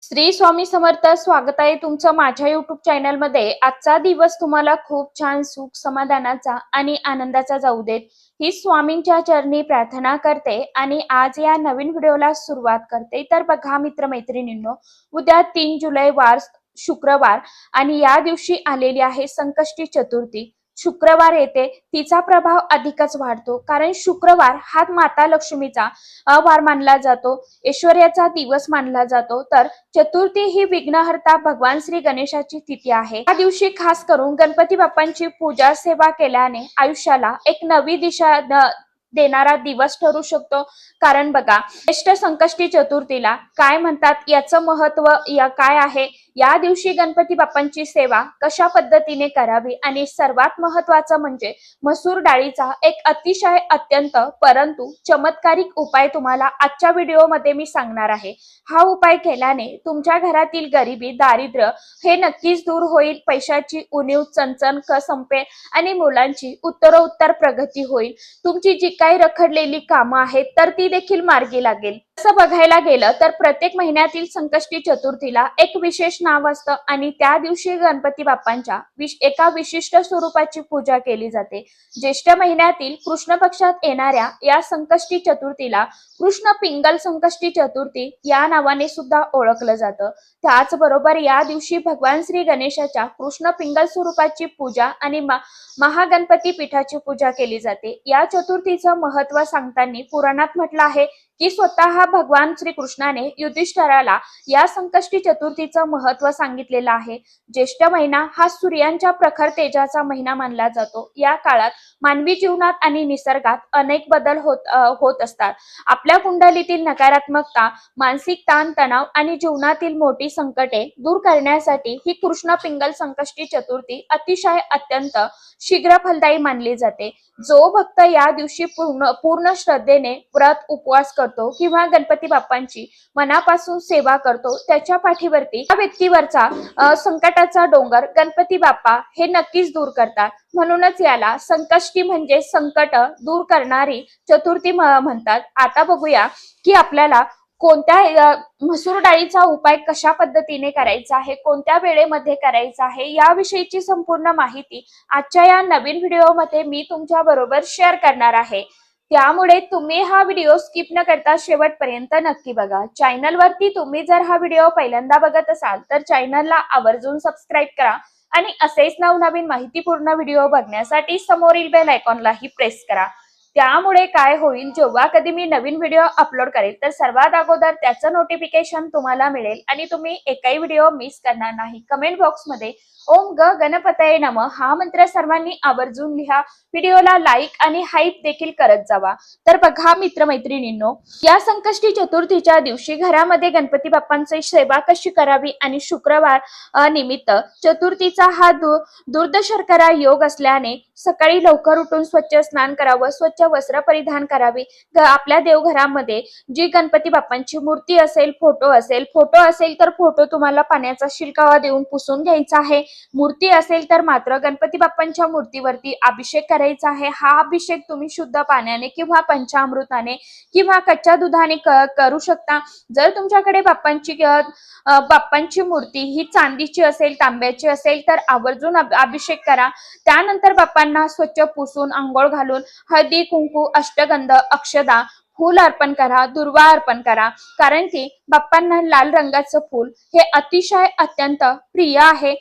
श्री स्वामी समर्थ. स्वागत आहे तुमचं माझ्या युट्यूब चॅनल मध्ये. आजचा दिवस तुम्हाला खूप छान सुख समाधानाचा आणि आनंदाचा जाऊ देत ही स्वामींच्या चरणी प्रार्थना करते आणि आज या नवीन व्हिडिओला सुरुवात करते. तर बघा मित्रमैत्रिणींनो, उद्या 3 जुलै वार शुक्रवार आणि या दिवशी आलेली आहे संकष्टी चतुर्थी. शुक्रवार येते, तिचा प्रभाव अधिकच वाढतो कारण शुक्रवार हा माता लक्ष्मीचा वार मानला जातो, ऐश्वर्याचा दिवस मानला जातो. तर चतुर्थी ही विघ्नहर्ता भगवान श्री गणेशाची तिथी आहे. या दिवशी खास करून गणपती बाप्पांची पूजा सेवा केल्याने आयुष्याला एक नवी दिशा देणारा दिवस ठरू शकतो. कारण बघा, ज्येष्ठ संकष्टी चतुर्थीला काय म्हणतात, याचं महत्व काय आहे, या दिवशी गणपती बाप्पांची सेवा कशा पद्धतीने करावी आणि सर्वात महत्वाचं म्हणजे मसूर डाळीचा एक अतिशय अत्यंत परंतु चमत्कारिक उपाय तुम्हाला आजच्या व्हिडिओमध्ये मी सांगणार आहे. हा उपाय केल्याने तुमच्या घरातील गरिबी, दारिद्र्य हे नक्कीच दूर होईल, पैशाची उणीव चणचण संपेल आणि मुलांची उत्तरोत्तर प्रगती होईल. तुमची जी काही रखडलेली कामं आहेत तर ती देखील मार्गी लागेल. असं बघायला गेलं तर प्रत्येक महिन्यातील संकष्टी चतुर्थीला एक विशेष नाव असतं आणि त्या दिवशी गणपती बाप्पांच्या एका विशिष्ट स्वरूपाची पूजा केली जाते. ज्येष्ठ महिन्यातील कृष्ण पक्षात येणाऱ्या या संकष्टी चतुर्थीला कृष्ण पिंगल संकष्टी चतुर्थी या नावाने सुद्धा ओळखलं जातं. त्याचबरोबर या दिवशी भगवान श्री गणेशाच्या कृष्ण पिंगल स्वरूपाची पूजा आणि महागणपती पीठाची पूजा केली जाते. या चतुर्थीचं महत्व सांगताना पुराणात म्हटलं आहे की स्वतः भगवान श्रीकृष्णाने युधिष्ठिराला या संकष्टी चतुर्थीचं महत्व सांगितलेलं आहे. ज्येष्ठ महिना हा सूर्यांच्या प्रखर तेजाचा महिना मानला जातो. या काळात मानवी जीवनात आणि निसर्गात अनेक बदल होत असतात. आपल्या कुंडलीतील नकारात्मकता, मानसिक ताण तणाव आणि जीवनातील मोठी संकटे दूर करण्यासाठी ही कृष्ण पिंगल संकष्टी चतुर्थी अतिशय अत्यंत शीघ्र फलदायी मानली जाते. जो भक्त या दिवशी पूर्ण श्रद्धेने व्रत उपवास करतो किंवा गणपती बाप्पांची मनापासून सेवा करतो, त्याच्या पाठीवरती त्या व्यक्तीवरचा संकटाचा डोंगर गणपती बाप्पा हे नक्कीच दूर करतात. म्हणूनच याला संकष्टी म्हणजे संकट दूर करणारी चतुर्थी म्हणतात. आता बघूया की आपल्याला कोणत्या मसूर डाळीचा उपाय कशा पद्धतीने करायचा आहे, कोणत्या वेळेमध्ये करायचा आहे, याविषयीची संपूर्ण माहिती आजच्या या नवीन व्हिडिओमध्ये मी तुमच्या बरोबर शेअर करणार आहे. त्यामुळे तुम्ही हा व्हिडिओ स्किप न करता शेवटपर्यंत नक्की बघा. चॅनलवरती तुम्ही जर हा व्हिडिओ पहिल्यांदा बघत असाल तर चॅनलला आवर्जून सबस्क्राईब करा आणि असेच नवनवीन माहितीपूर्ण व्हिडिओ बघण्यासाठी समोरील बेल आयकॉनलाही प्रेस करा. त्यामुळे काय होईल, जेव्हा कधी मी नवीन व्हिडिओ अपलोड करेल तर सर्वात अगोदर त्याचं नोटिफिकेशन तुम्हाला मिळेल आणि तुम्ही एकही व्हिडिओ मिस करणार नाही. कमेंट बॉक्समध्ये ओम गणपतये नमः हा मंत्र सर्वांनी आवर्जून लिहा. व्हिडिओला लाईक आणि हाईप देखील करत जावा. तर बघा मित्रमैत्रिणींनो, या संकष्टी चतुर्थीच्या दिवशी घरामध्ये गणपती बाप्पांची सेवा कशी करावी आणि शुक्रवार निमित्त चतुर्थीचा हा दुर्दशर्करा योग असल्याने सकाळी लवकर उठून स्वच्छ स्नान करावं, स्वच्छ वस्त्र परिधान करावी. आपल्या देवघरामध्ये जी गणपती बाप्पांची मूर्ती असेल, फोटो असेल तर फोटो तुम्हाला पाण्याचा शिलकावा देऊन पुसून घ्यायचा आहे. मूर्ती असेल तर मात्र गणपती बाप्पांच्या मूर्तीवरती अभिषेक करायचा आहे. हा अभिषेक तुम्ही शुद्ध पाण्याने किंवा पंचामृताने किंवा कच्च्या दुधाने करू शकता. जर तुमच्याकडे बाप्पांची मूर्ती ही चांदीची असेल, तांब्याची असेल तर आवर्जून अभिषेक करा. त्यानंतर बाप्पांना स्वच्छ पुसून अंघोळ घालून हळदी कुंकू, अष्टगंध, अक्षदा, फूल अर्पण करा, दुर्वा अर्पण करा. कारण की बाप्पांना लाल रंगाचं फूल हे अतिशय अत्यंत प्रिय आहे.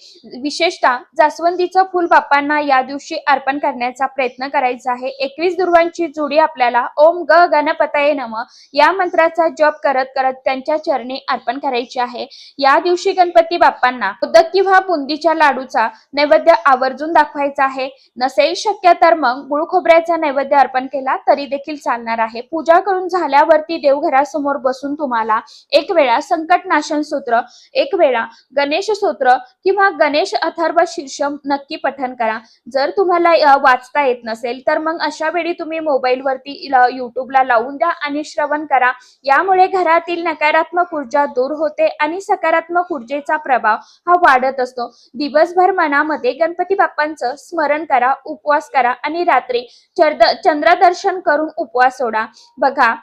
विशेषतः जास्वंदीचं फूल बाप्पांना या दिवशी अर्पण करण्याचा प्रयत्न करायचा आहे. 21 दुर्वांची जोडी आपल्याला ओम गणपतये नमः या मंत्राचा जप करत करत त्यांच्या चरणी अर्पण करायची आहे. या दिवशी गणपती बाप्पांना मोदक किंवा बुंदीच्या लाडूचा नैवेद्य आवर्जून दाखवायचा आहे. नसेल शक्य तर मग गुळ खोबऱ्याचा नैवेद्य अर्पण केला तरी देखील चालणार आहे. पूजा करून झाल्यावरती देवघरासमोर बसून तुम्हाला एक वेळा संकटनाशन सूत्र, एक वेळा गणेश स्तोत्र किंवा गणेश अथर्व शीर्षम नक्की पठण करा. जर तुम्हाला वाचता येत नसेल तर मग अशा वेळी तुम्ही मोबाईलवरती युट्यूबला लावून द्या आणि श्रवण करा. यामुळे घरातील नकारात्मक ऊर्जा दूर होते आणि सकारात्मक ऊर्जेचा प्रभाव हा वाढत असतो. दिवसभर मनामध्ये गणपती बाप्पांचं स्मरण करा, उपवास करा आणि रात्री चंद्रदर्शन करून उपवास सोडा. बघा,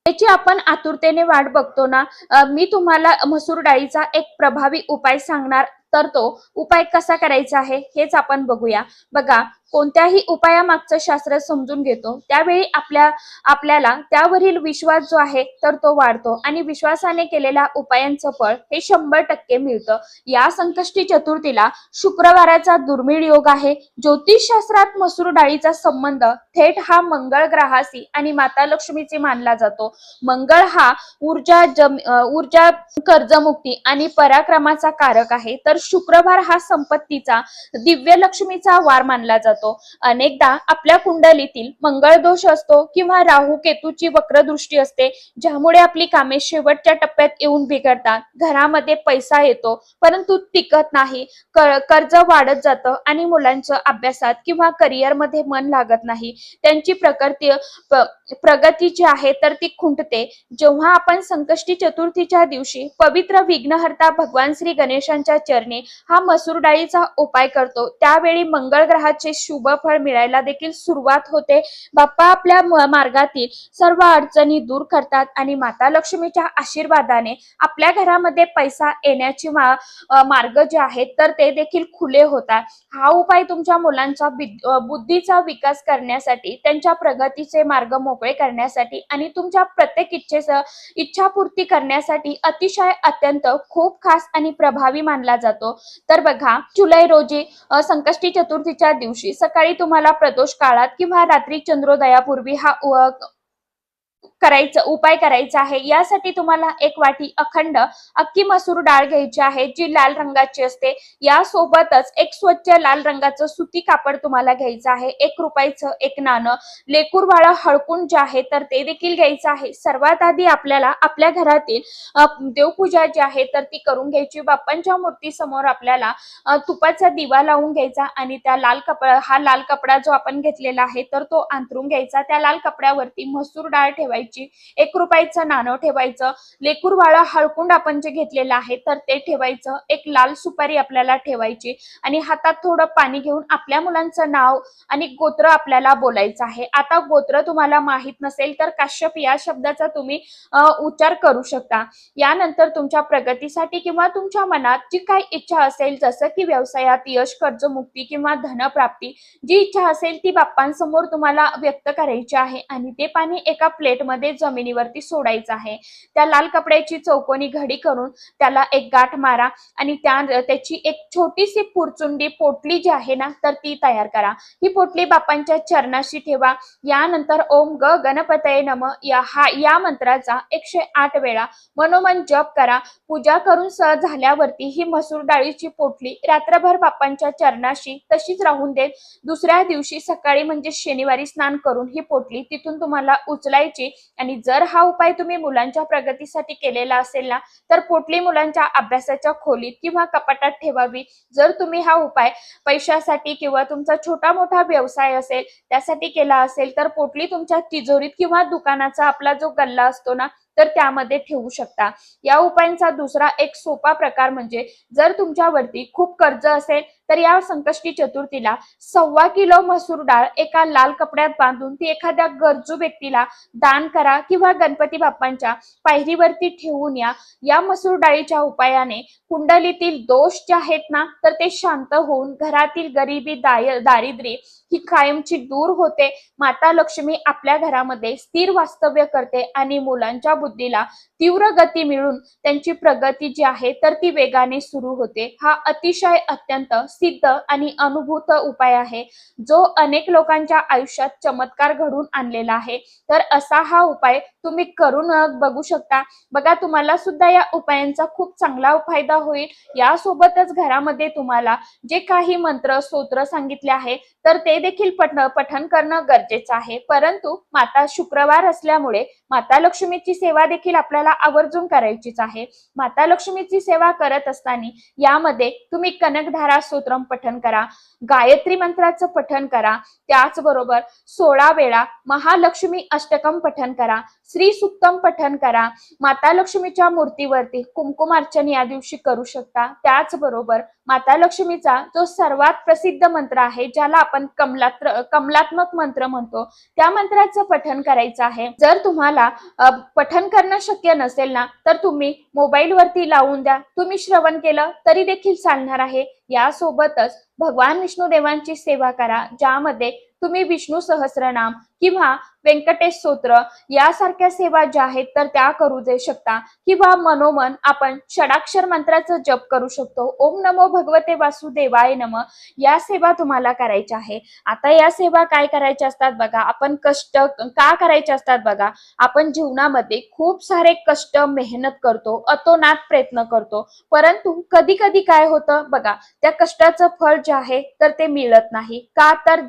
त्याची आपण आतुरतेने वाट बघतो ना. मी तुम्हाला मसूर डाळीचा एक प्रभावी उपाय सांगणार, तर तो उपाय कसा करायचा आहे हेच आपण बघूया. बघा, कोणत्याही उपायामागचं शास्त्र समजून घेतो त्यावेळी आपल्याला त्यावरील विश्वास जो आहे तर तो वाढतो आणि विश्वासाने केलेल्या उपायांचं फळ हे 100% मिळतं. या संकष्टी चतुर्थीला शुक्रवाराचा दुर्मिळ योग आहे. ज्योतिषशास्त्रात मसूर डाळीचा संबंध थेट हा मंगळ ग्रहाशी आणि माता लक्ष्मीची मानला जातो. मंगळ हा ऊर्जा, कर्जमुक्ती आणि पराक्रमाचा कारक आहे, तर शुक्रवार हा संपत्तीचा, दिव्य लक्ष्मीचा वार मानला जातो. अनेकदा आपल्या कुंडलीतील मंगळ दोष असतो किंवा राहू केतूची वक्रदृष्टी असते, ज्यामुळे आपली कामे शेवटच्या टप्प्यात येऊन बिघडतात. घरामध्ये पैसा येतो परंतु टिकत नाही, कर्ज वाढत जातं आणि मुलांचं अभ्यासात किंवा करिअर मध्ये मन लागत नाही. त्यांची प्रगती जी आहे तर ती खुंटते. जेव्हा आपण संकष्टी चतुर्थीच्या दिवशी पवित्र विघ्नहर्ता भगवान श्री गणेशांच्या चरणी हा मसूर डाळीचा उपाय करतो, त्यावेळी मंगळ ग्रहाचे शुभ फळ मिळायला देखील सुरुवात होते. बाप्पा आपल्या मार्गातील सर्व अडचणी दूर करतात आणि माता लक्ष्मीच्या आशीर्वादाने आपल्या घरामध्ये पैसा येण्याची मार्ग जे आहेत तर ते देखील खुले होतात. हा उपाय तुमच्या मुलांचा बुद्धीचा विकास करण्यासाठी, त्यांच्या प्रगतीचे मार्ग मोकळे करण्यासाठी आणि तुमच्या प्रत्येक इच्छापूर्ती करण्यासाठी अतिशय अत्यंत खूप खास आणि प्रभावी मानला जातो. तर बघा, जुलै रोजी संकष्टी चतुर्थीच्या दिवशी सकाळी तुम्हाला प्रदोष काळात किंवा रात्री चंद्रोदयापूर्वी हा उपाय करायचा आहे. यासाठी तुम्हाला एक वाटी अखंड अख्खी मसूर डाळ घ्यायची आहे, जी लाल रंगाची असते. यासोबतच एक स्वच्छ लाल रंगाचं सुती कापड तुम्हाला घ्यायचं आहे. 1 रुपयाचं एक नाणं, लेकूर बाळ हळकून जे आहे तर ते देखील घ्यायचं आहे. सर्वात आधी आपल्याला आपल्या घरातील देवपूजा जी आहे तर ती करून घ्यायची. बाप्पांच्या मूर्ती समोर आपल्याला तुपाचा दिवा लावून घ्यायचा आणि त्या लाल कपडा जो आपण घेतलेला आहे तर तो अंथरून घ्यायचा. त्या लाल कपड्यावरती मसूर डाळ ठेवायची, 1 रुपयाचं नाणं ठेवायचं, लेकूर बाळ हळकुंड आपण जे घेतलेलं आहे तर ते ठेवायचं, एक लाल सुपारी आपल्याला ठेवायची आणि हातात थोडं पाणी घेऊन आपल्या मुलांचं नाव आणि गोत्र आपल्याला बोलायचं आहे. आता गोत्र तुम्हाला माहित नसेल तर काश्यप या शब्दाचा तुम्ही उच्चार करू शकता. यानंतर तुमच्या प्रगतीसाठी किंवा तुमच्या मनात जी काही इच्छा असेल, जसं की व्यवसायात यश, कर्जमुक्ती किंवा धनप्राप्ती, जी इच्छा असेल ती बाप्पांसमोर तुम्हाला व्यक्त करायची आहे आणि ते पाणी एका प्लेटमध्ये जमिनीवरती सोडायचं आहे. त्या लाल कपड्याची चौकोनी घडी करून त्याला एक गाठ मारा आणि त्याची एक छोटीशी पुरचुंडी पोटली जी आहे ना तर ती तयार करा. ही पोटली बाप्पांच्या चरणाशी ठेवा. यानंतर ओम गणपतये नमः या मंत्राचा 108 वेळा मनोमन जप करा. पूजा करून झाल्यावरती ही मसूर डाळीची पोटली रात्रभर बाप्पांच्या चरणाशी तशीच राहून देत. दुसऱ्या दिवशी सकाळी म्हणजे शनिवारी स्नान करून ही पोटली तिथून तुम्हाला उचलायची आणि जर हा उपाय तुम्ही मुलांच्या प्रगतीसाठी केलेला असेल ना तर पोटली मुलांच्या अभ्यासाच्या खोलीत किंवा कपाटात ठेवावी. जर तुम्ही हा उपाय पैशासाठी किंवा तुमचा छोटा मोठा व्यवसाय असेल त्यासाठी केला असेल तर पोटली तुमच्या तिजोरीत किंवा दुकानाचा आपला जो गल्ला असतो ना तर त्यामध्ये ठेवू शकता. या उपायांचा दुसरा एक सोपा प्रकार म्हणजे जर तुमच्यावरती खूप कर्ज असेल तर या संकष्टी चतुर्थीला 1.25 किलो मसूर डाळ एका लाल कपड्यात बांधून ती एखाद्या गरजू व्यक्तीला दान करा किंवा गणपती बाप्पांच्या पायरीवरती ठेवून या. या मसूर डाळीच्या उपायाने कुंडलीतील दोष जे आहेत ना तर ते शांत होऊन घरातील गरिबी, दारिद्र्य ही कायमची दूर होते. माता लक्ष्मी आपल्या घरामध्ये स्थिर वास्तव्य करते आणि मुलांच्या बुद्धीला तीव्र गती मिळून त्यांची प्रगती जी आहे तर ती वेगाने सुरू होते. हा अतिशय अत्यंत सिद्ध आणि अनुभूत उपाय आहे, जो अनेक लोकांच्या आयुष्यात चमत्कार घडून आणलेला आहे. तर असा हा उपाय तुम्ही करून बघू शकता. बघा, तुम्हाला सुद्धा या उपायांचा खूप चांगला फायदा होईल. यासोबतच घरामध्ये तुम्हाला जे काही मंत्र, स्तोत्र सांगितले आहे तर ते देखील पठण करणं गरजेचं आहे. परंतु शुक्रवार असल्यामुळे माता लक्ष्मीची सेवा सेवा देखील आपल्याला आवर्जून करायचीच आहे. माता लक्ष्मीची सेवा करत असताना यामध्ये तुम्ही कनकधारा स्तोत्रम पठण करा, गायत्री मंत्राचं पठण करा, त्याचबरोबर 16 वेळा महालक्ष्मी अष्टकम पठण करा, श्री सुक्तम पठण करा, माता लक्ष्मीच्या मूर्तीवरती कुंकुमार्चन या दिवशी करू शकता. त्याचबरोबर माता लक्ष्मीचा जो सर्वात प्रसिद्ध मंत्र आहे, ज्याला आपण कमलात्मक मंत्र म्हणतो, त्या मंत्राचं पठण करायचं आहे. जर तुम्हाला पठण करणं शक्य नसेल ना, तर तुम्ही मोबाईल वरती लावून द्या, तुम्ही श्रवण केलं तरी देखील चालणार आहे. यासोबतच भगवान विष्णू देवांची सेवा करा, ज्यामध्ये तुम्ही विष्णू सहस्रनाम किंवा व्यंकटेश स्तोत्र यासारख्या सेवा ज्या आहेत तर त्या करू दे शकता, किंवा मनोमन आपण षडाक्षर मंत्राचा जप करू शकतो. ओम नमो भगवते वासुदेवाय नमः या सेवा तुम्हाला करायच्या आहे. आता या सेवा काय करायच्या असतात बघा, आपण कष्ट का करायचे असतात बघा, आपण जीवनामध्ये खूप सारे कष्ट मेहनत करतो, अतोनात प्रयत्न करतो, परंतु कधी कधी काय होतं बघा, त्या कष्टाचं फळ जे आहे तर ते मिळत नाही. का तर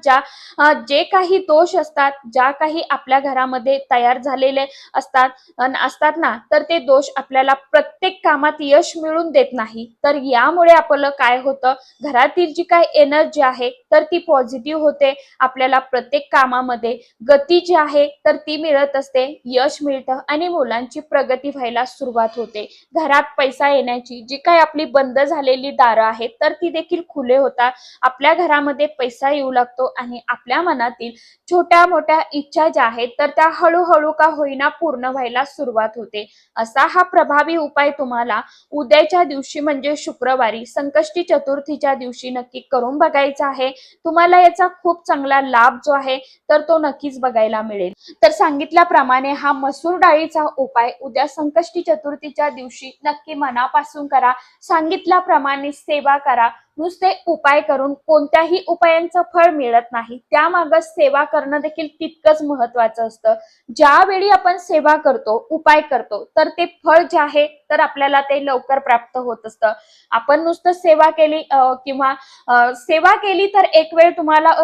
जे काही दोष असतात, ज्या काही आपल्या घरामध्ये तयार झालेले असतात ना, तर ते दोष आपल्याला प्रत्येक कामात यश मिळून देत नाही. तर यामुळे आपलं काय होतं, घरातील जी काही एनर्जी आहे तर ती पॉझिटिव्ह होते, आपल्याला प्रत्येक कामामध्ये गती जी आहे तर ती मिळत असते, यश मिळतं आणि मुलांची प्रगती व्हायला सुरुवात होते. घरात पैसा येण्याची जी काही आपली बंद झालेली दारं आहेत तर ती देखील खुले होतात. आपल्या घरामध्ये पैसा येऊ लागतो आणि आपल्या मनातील छोट्या मोठ्या इच्छा ज्या आहेत तर त्या हळूहळू का होईना पूर्ण व्हायला सुरुवात होते. असा हा प्रभावी उपाय तुम्हाला उद्याच्या दिवशी म्हणजे शुक्रवारी संकष्टी चतुर्थीच्या दिवशी नक्की करून बघायचा आहे. तुम्हाला याचा खूप चांगला लाभ जो आहे तर तो नक्कीच बघायला मिळेल. तर सांगितल्याप्रमाणे हा मसूर डाळीचा उपाय उद्या संकष्टी चतुर्थीच्या दिवशी नक्की मनापासून करा. सांगितल्याप्रमाणे सेवा करा. नुसते उपाय करून कोणत्याही उपायांचं फळ मिळत नाही, त्यामागे सेवा करणं देखील तितकंच महत्वाचं असतं. ज्यावेळी आपण सेवा करतो, उपाय करतो, तर ते फळ जे आहे तर आपल्याला ते लवकर प्राप्त होत असतं. आपण नुसतं सेवा केली किंवा सेवा केली तर एक वेळ तुम्हाला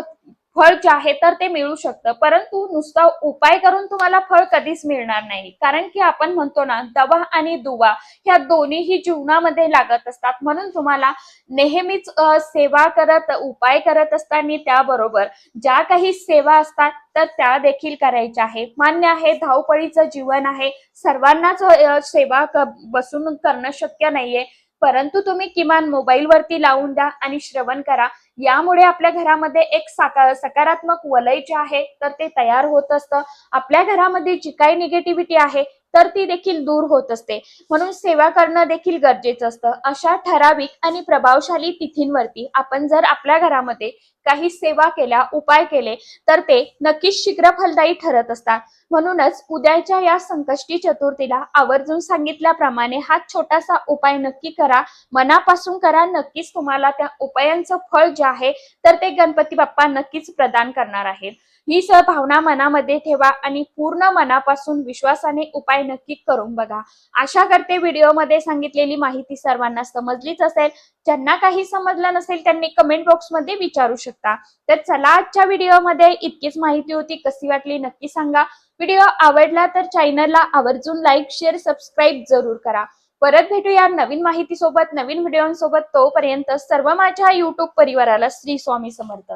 फळ जे आहे तर ते मिळू शकतं, परंतु नुसता उपाय करून तुम्हाला फळ कधीच मिळणार नाही. कारण की आपण म्हणतो ना, दवा आणि दुवा ह्या दोन्हीही जीवनामध्ये लागत असतात. म्हणून तुम्हाला नेहमीच सेवा करत उपाय करत असताना त्याबरोबर ज्या काही सेवा असतात तर त्या देखील करायच्या आहे. मान्य आहे, धावपळीचं जीवन आहे, सर्वांनाच सेवा बसून करणं शक्य नाहीये, परंतु तुम्ही किमान मोबाईल वरती लावून द्या आणि श्रवण करा. यामुळे आपल्या घरामध्ये एक सकारात्मक वलय जे आहे तर ते तयार होत असतं. आपल्या घरामध्ये जी काही निगेटिव्हिटी आहे तर ती देखील दूर होत असते. म्हणून सेवा करणं देखील गरजेचं असतं. अशा ठराविक आणि प्रभावशाली तिथींवरती आपण जर आपल्या घरामध्ये काही सेवा केल्या, उपाय केले तर ते नक्कीच शीघ्र फलदायी ठरत असतात. म्हणूनच उद्याच्या या संकष्टी चतुर्थीला आवर्जून सांगितल्याप्रमाणे हा छोटासा उपाय नक्की करा, मनापासून करा. नक्कीच तुम्हाला त्या उपायांचं फळ जे आहे तर ते गणपती बाप्पा नक्कीच प्रदान करणार आहेत. ही भावना मनामध्ये ठेवा आणि पूर्ण मनापासून विश्वासाने उपाय नक्की करून बघा. आशा करते व्हिडिओमध्ये सांगितलेली माहिती सर्वांना समजलीच असेल. ज्यांना काही समजलं नसेल त्यांनी कमेंट बॉक्समध्ये विचारू शकता. तर चला, आजच्या व्हिडिओमध्ये इतकीच माहिती होती. कशी वाटली नक्की सांगा. व्हिडिओ आवडला तर चॅनलला आवर्जून लाईक, शेअर, सबस्क्राईब जरूर करा. परत भेटूया नवीन माहिती सोबत, नवीन व्हिडिओसोबत. तोपर्यंत सर्व माझ्या युट्यूब परिवाराला श्री स्वामी समर्थ.